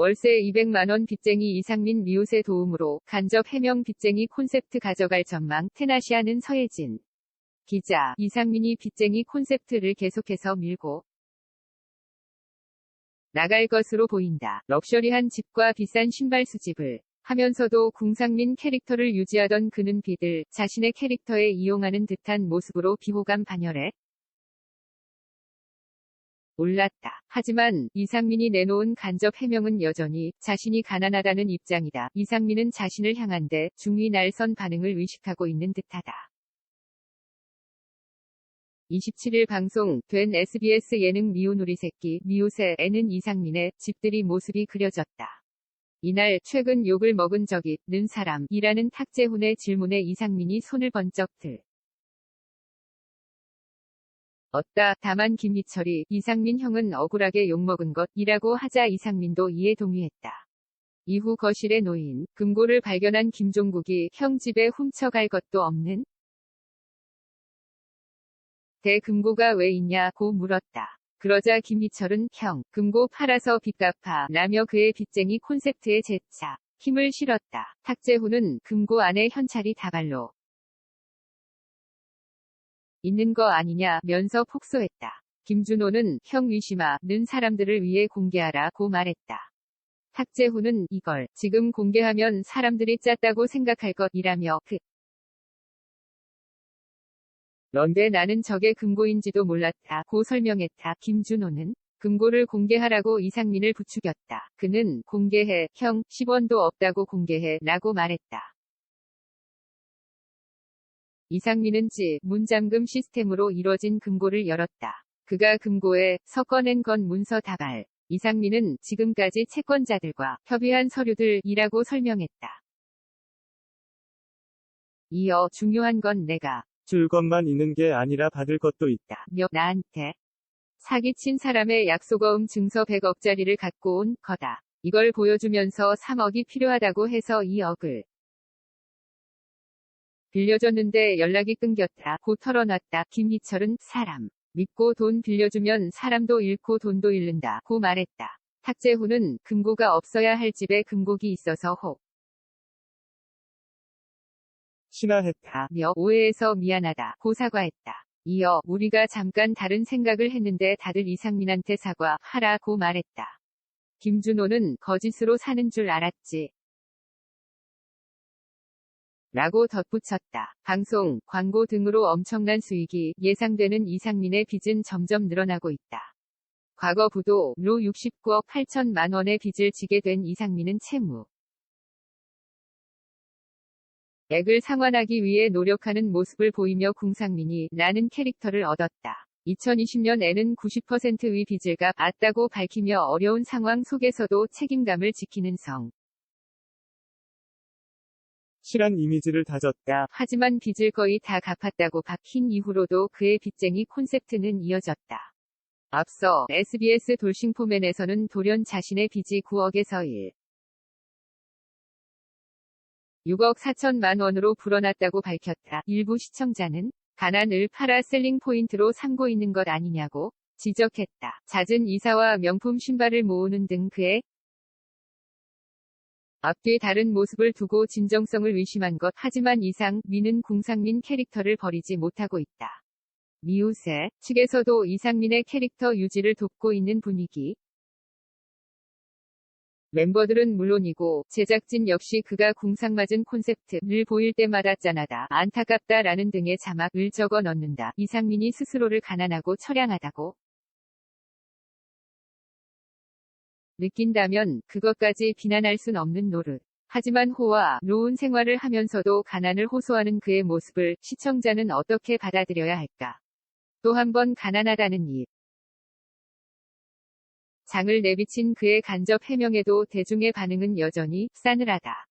월세 200만원 빚쟁이 이상민 미우새 도움으로 간접 해명 빚쟁이 콘셉트 가져갈 전망. 테나시아는 서예진 기자. 이상민이 빚쟁이 콘셉트를 계속해서 밀고 나갈 것으로 보인다. 럭셔리한 집과 비싼 신발 수집을 하면서도 궁상민 캐릭터를 유지하던 그는 빚을 자신의 캐릭터에 이용하는 듯한 모습으로 비호감 반열에 올랐다. 하지만 이상민이 내놓은 간접 해명은 여전히 자신이 가난하다는 입장이다. 이상민은 자신을 향한데 중위 날선 반응을 의식하고 있는 듯하다. 27일 방송된 SBS 예능 미운 우리 새끼 미우새에는 이상민의 집들이 모습이 그려졌다. 이날 최근 욕을 먹은 적이 있는 사람이라는 탁재훈의 질문에 이상민이 손을 번쩍 들었다. 다만 김희철이 이상민 형은 억울하게 욕먹은 것이라고 하자 이상민도 이에 동의했다. 이후 거실에 놓인 금고를 발견한 김종국이 형 집에 훔쳐갈 것도 없는 대 금고가 왜 있냐고 물었다. 그러자 김희철은 형, 금고 팔아서 빚 갚아 라며 그의 빚쟁이 콘셉트에 재차 힘을 실었다. 탁재훈은 금고 안에 현찰이 다발로 있는 거 아니냐면서 폭소했다. 김준호는 형 위심하는 사람들을 위해 공개하라고 말했다. 탁재훈은 이걸 지금 공개하면 사람들이 짰다고 생각할 것이라며 런데 나는 저게 금고인지도 몰랐다고 설명했다. 김준호는 금고를 공개하라고 이상민을 부추겼다. 그는 공개해, 형, 10원도 없다고 공개해 라고 말했다. 이상민은 문잠금 시스템으로 이뤄진 금고를 열었다. 그가 금고에서 꺼낸 건 문서 다발. 이상민은 지금까지 채권자들과 협의한 서류들이라고 설명했다. 이어 중요한 건 내가 줄 것만 있는 게 아니라 받을 것도 있다. 나한테 사기친 사람의 약속어음 증서 100억짜리를 갖고 온 거다. 이걸 보여주면서 3억이 필요하다고 해서 2억을 빌려줬는데 연락이 끊겼다고 털어놨다. 김희철은 사람 믿고 돈 빌려주면 사람도 잃고 돈도 잃는다고 말했다. 탁재훈은 금고가 없어야 할 집에 금고기 있어서 신화했다며 오해해서 미안하다고 사과했다. 이어 우리가 잠깐 다른 생각을 했는데 다들 이상민한테 사과하라고 말했다. 김준호는 거짓으로 사는 줄 알았지 라고 덧붙였다. 방송, 광고 등으로 엄청난 수익이 예상되는 이상민의 빚은 점점 늘어나고 있다. 과거 부도로 69억 8천만 원의 빚을 지게 된 이상민은 채무 액을 상환하기 위해 노력하는 모습을 보이며 궁상민이 라는 캐릭터를 얻었다. 2020년에는 90%의 빚을 갚았다고 밝히며 어려운 상황 속에서도 책임감을 지키는 실한 이미지를 다졌다. 하지만 빚을 거의 다 갚았다고 밝힌 이후로도 그의 빚쟁이 콘셉트는 이어졌다. 앞서 SBS 돌싱포맨에서는 돌연 자신의 빚이 9억에서 6억 4천만 원으로 불어났다고 밝혔다. 일부 시청자는 가난을 파라셀링 포인트로 삼고 있는 것 아니냐고 지적했다. 잦은 이사와 명품 신발을 모으는 등 그의 앞뒤 다른 모습을 두고 진정성을 의심한 것. 하지만 이상민은 궁상민 캐릭터를 버리지 못하고 있다. 미우새 측에서도 이상민의 캐릭터 유지를 돕고 있는 분위기. 멤버들은 물론이고 제작진 역시 그가 궁상맞은 콘셉트를 보일 때마다 짠하다, 안타깝다 라는 등의 자막을 적어 넣는다. 이상민이 스스로를 가난하고 처량하다고 느낀다면 그것까지 비난할 순 없는 노릇. 하지만 호화로운 생활을 하면서도 가난을 호소하는 그의 모습을 시청자는 어떻게 받아들여야 할까? 또 한 번 가난하다는 장을 내비친 그의 간접 해명에도 대중의 반응은 여전히 싸늘하다.